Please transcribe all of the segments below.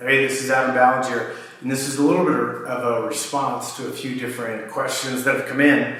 Hey, this is Adam Ballinger, and this is a little bit of a response to a few different questions that have come in.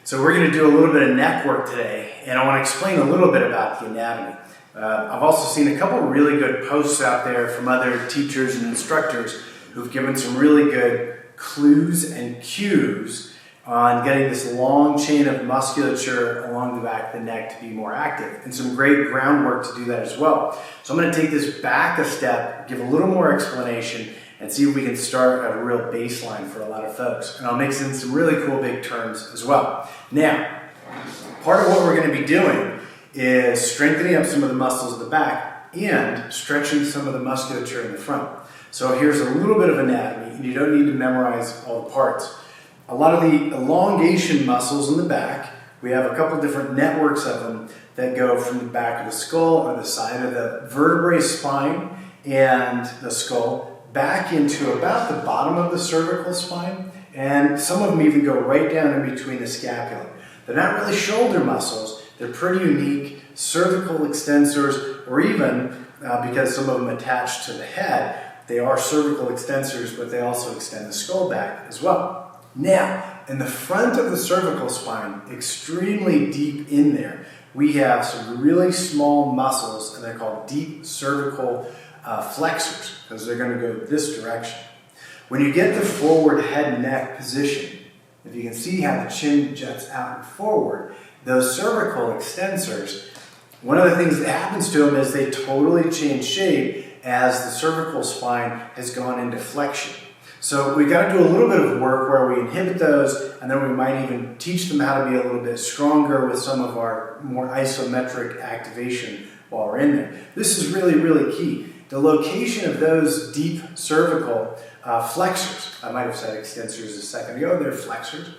So we're going to do a little bit of neck work today, and I want to explain a little bit about the anatomy. I've also seen a couple of really good posts out there from other teachers and instructors who've given some really good clues and cues on getting this long chain of musculature along the back of the neck to be more active, and some great groundwork to do that as well. So I'm going to take this back a step, give a little more explanation, and see if we can start at a real baseline for a lot of folks. And I'll mix in some really cool big terms as well. Now, part of what we're going to be doing is strengthening up some of the muscles of the back and stretching some of the musculature in the front. So here's a little bit of anatomy, and you don't need to memorize all the parts. A lot of the elongation muscles in the back, we have a couple different networks of them that go from the back of the skull or the side of the vertebrae spine and the skull back into about the bottom of the cervical spine, and some of them even go right down in between the scapula. They're not really shoulder muscles, they're pretty unique cervical extensors, or even because some of them attach to the head, they are cervical extensors, but they also extend the skull back as well. Now, in the front of the cervical spine, extremely deep in there, we have some really small muscles, and they're called deep cervical flexors, because they're going to go this direction. When you get the forward head and neck position, if you can see how the chin juts out and forward, those cervical extensors, one of the things that happens to them is they totally change shape as the cervical spine has gone into flexion. So we've got to do a little bit of work where we inhibit those, and then we might even teach them how to be a little bit stronger with some of our more isometric activation while we're in there. This is really, really key. The location of those deep cervical flexors, I might have said extensors a second ago, they're flexors.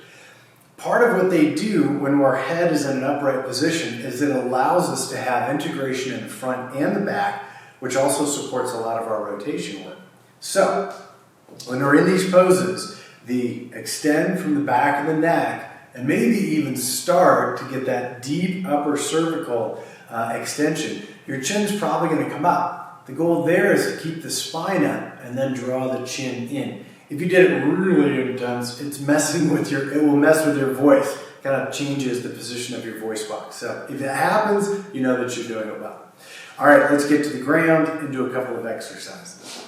Part of what they do when our head is in an upright position is it allows us to have integration in the front and the back, which also supports a lot of our rotation work. So, when we're in these poses, the extend from the back of the neck and maybe even start to get that deep upper cervical extension, your chin's probably going to come up. The goal there is to keep the spine up and then draw the chin in. If you did it really intense, it will mess with your voice. Kind of changes the position of your voice box. So if it happens, you know that you're doing it well. All right, let's get to the ground and do a couple of exercises.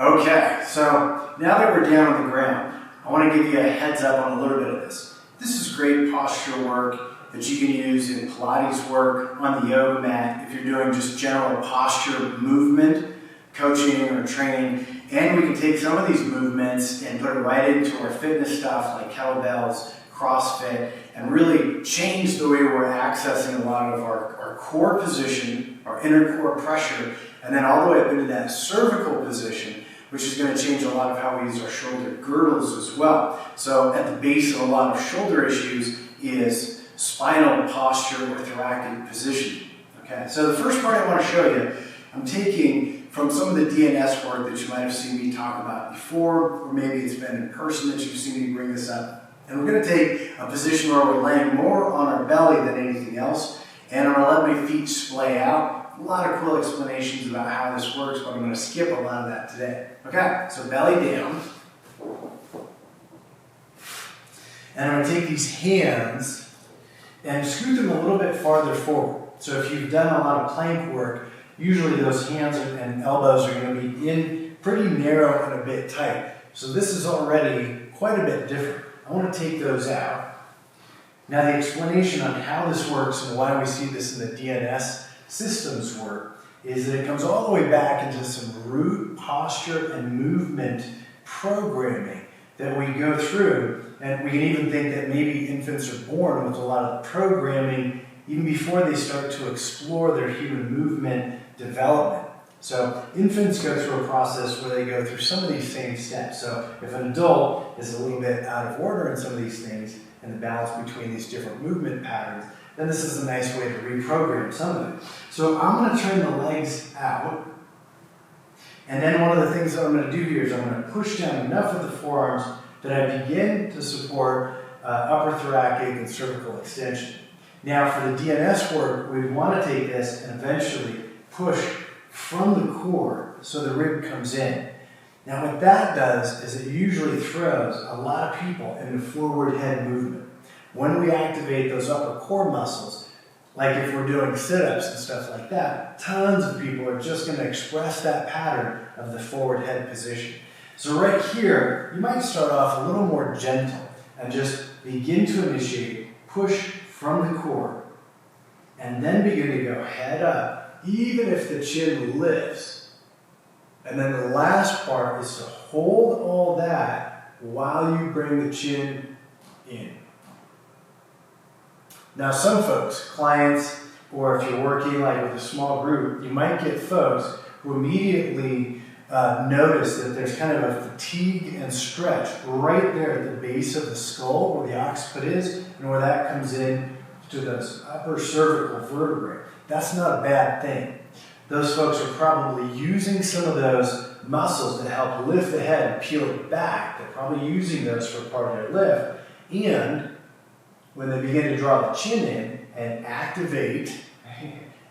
Okay, so now that we're down on the ground, I want to give you a heads up on a little bit of this. This is great posture work that you can use in Pilates work, on the yoga mat, if you're doing just general posture movement, coaching or training. And we can take some of these movements and put it right into our fitness stuff like kettlebells, CrossFit, and really change the way we're accessing a lot of our core position, our inner core pressure, and then all the way up into that cervical position, which is going to change a lot of how we use our shoulder girdles as well. So at the base of a lot of shoulder issues is spinal posture or thoracic position. Okay, so the first part I want to show you, I'm taking from some of the DNS work that you might have seen me talk about before, or maybe it's been in person that you've seen me bring this up. And we're going to take a position where we're laying more on our belly than anything else, and I'm going to let my feet splay out. A lot of cool explanations about how this works, but I'm going to skip a lot of that today. Okay, so belly down. And I'm going to take these hands and scoot them a little bit farther forward. So if you've done a lot of plank work, usually those hands and elbows are going to be in pretty narrow and a bit tight. So this is already quite a bit different. I want to take those out. Now the explanation on how this works and why we see this in the DNS systems work is that it comes all the way back into some root posture and movement programming that we go through, and we can even think that maybe infants are born with a lot of programming even before they start to explore their human movement development. So infants go through a process where they go through some of these same steps. So if an adult is a little bit out of order in some of these things and the balance between these different movement patterns, then this is a nice way to reprogram some of it. So I'm going to turn the legs out, and then one of the things that I'm going to do here is I'm going to push down enough of the forearms that I begin to support upper thoracic and cervical extension. Now for the DNS work, we want to take this and eventually push from the core so the rib comes in. Now what that does is it usually throws a lot of people into forward head movement. When we activate those upper core muscles, like if we're doing sit-ups and stuff like that, tons of people are just going to express that pattern of the forward head position. So right here, you might start off a little more gentle and just begin to initiate, push from the core, and then begin to go head up, even if the chin lifts. And then the last part is to hold all that while you bring the chin in. Now some folks, clients, or if you're working like with a small group, you might get folks who immediately notice that there's kind of a fatigue and stretch right there at the base of the skull where the occiput is and where that comes in to those upper cervical vertebrae. That's not a bad thing. Those folks are probably using some of those muscles that help lift the head and peel it back. They're probably using those for part of their lift. And when they begin to draw the chin in and activate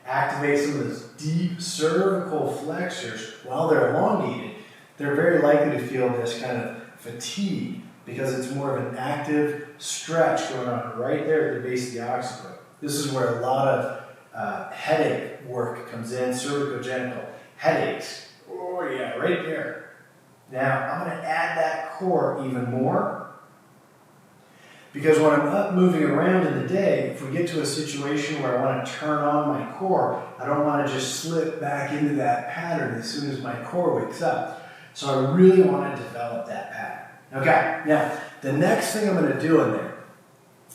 some of those deep cervical flexors while they're elongated, they're very likely to feel this kind of fatigue because it's more of an active stretch going on right there at the base of the occiput. This is where a lot of headache work comes in, cervicogenital headaches. Oh yeah, right there. Now, I'm going to add that core even more because when I'm up moving around in the day, if we get to a situation where I want to turn on my core, I don't want to just slip back into that pattern as soon as my core wakes up. So I really want to develop that pattern. Okay, now the next thing I'm going to do in there,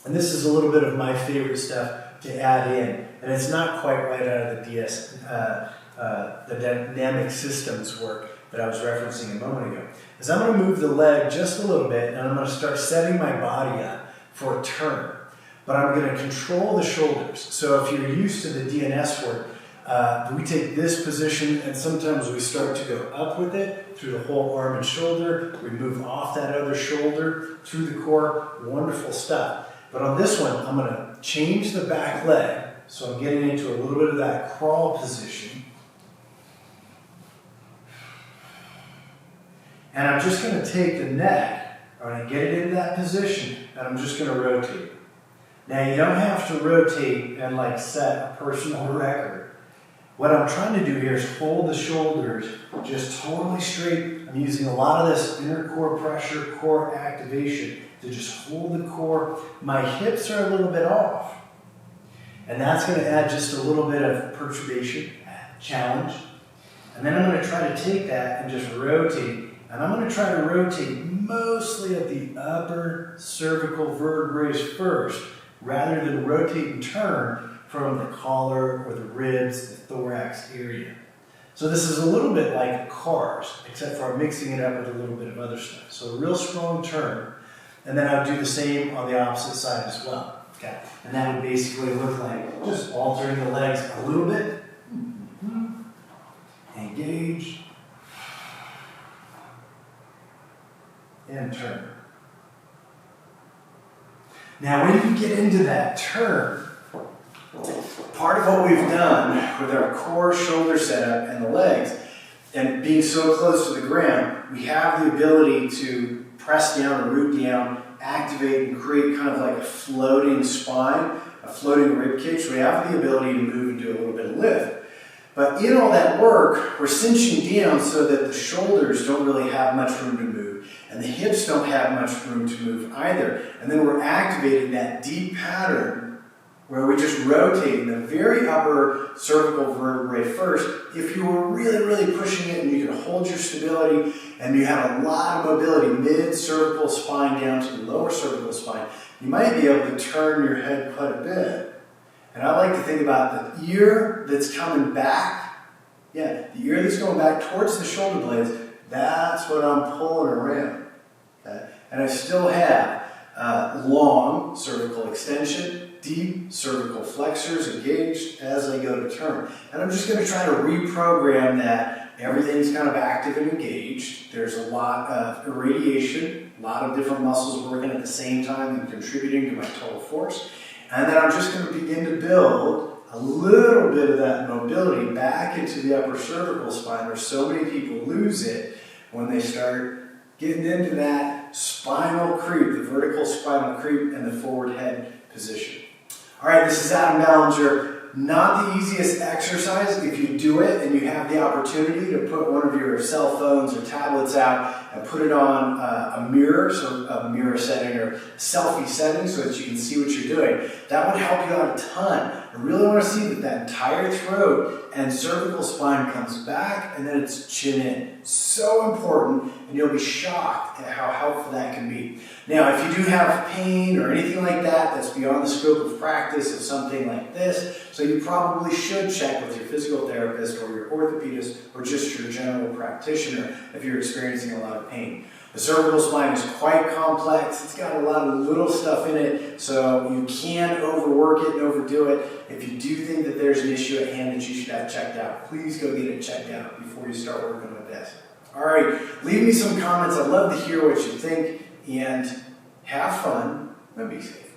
and this is a little bit of my favorite stuff to add in, and it's not quite right out of the dynamic systems work that I was referencing a moment ago, is I'm going to move the leg just a little bit, and I'm going to start setting my body up for a turn. But I'm going to control the shoulders. So if you're used to the DNS work, we take this position and sometimes we start to go up with it through the whole arm and shoulder. We move off that other shoulder through the core. Wonderful stuff. But on this one, I'm going to change the back leg. So I'm getting into a little bit of that crawl position. And I'm just going to take the neck, I'm going to get it into that position, and I'm just going to rotate. Now you don't have to rotate and like set a personal record. What I'm trying to do here is hold the shoulders just totally straight. I'm using a lot of this inner core pressure, core activation to just hold the core. My hips are a little bit off. And that's going to add just a little bit of perturbation, challenge. And then I'm going to try to take that and just rotate. And I'm going to try to rotate mostly at the upper cervical vertebrae first, rather than rotate and turn from the collar or the ribs, the thorax area. So this is a little bit like cars, except for I'm mixing it up with a little bit of other stuff. So a real strong turn, and then I would do the same on the opposite side as well. Okay, and that would basically look like just altering the legs a little bit. Engage. And turn. Now when you get into that turn, part of what we've done with our core shoulder setup and the legs, and being so close to the ground, we have the ability to press down or root down, activate and create kind of like a floating spine, a floating rib cage. So we have the ability to move and do a little bit of lift. But in all that work, we're cinching down so that the shoulders don't really have much room to move, and the hips don't have much room to move either. And then we're activating that deep pattern where we just rotate in the very upper cervical vertebrae first. If you were really, really pushing it and you could hold your stability and you had a lot of mobility mid-cervical spine down to the lower cervical spine, you might be able to turn your head quite a bit. And I like to think about the ear that's coming back. Yeah, the ear that's going back towards the shoulder blades, that's what I'm pulling around. Okay? And I still have long cervical extension, deep cervical flexors engaged as I go to turn. And I'm just going to try to reprogram that. Everything's kind of active and engaged. There's a lot of irradiation, a lot of different muscles working at the same time and contributing to my total force. And then I'm just going to begin to build a little bit of that mobility back into the upper cervical spine, where so many people lose it when they start getting into that spinal creep, the vertical spinal creep and the forward head position. All right, this is Adam Ballinger. Not the easiest exercise. If you do it and you have the opportunity to put one of your cell phones or tablets out and put it on a mirror, so a mirror setting or selfie setting so that you can see what you're doing, that would help you out a ton. I really want to see that that entire throat and cervical spine comes back and then it's chin in. So important, and you'll be shocked at how helpful that can be. Now, if you do have pain or anything like that that's beyond the scope of practice of something like this, so you probably should check with your physical therapist or your orthopedist or just your general practitioner if you're experiencing a lot of pain. The cervical spine is quite complex. It's got a lot of little stuff in it, so you can overwork it and overdo it. If you do think that there's an issue at hand that you should have checked out, please go get it checked out before you start working with this. All right, leave me some comments. I'd love to hear what you think, and have fun and be safe.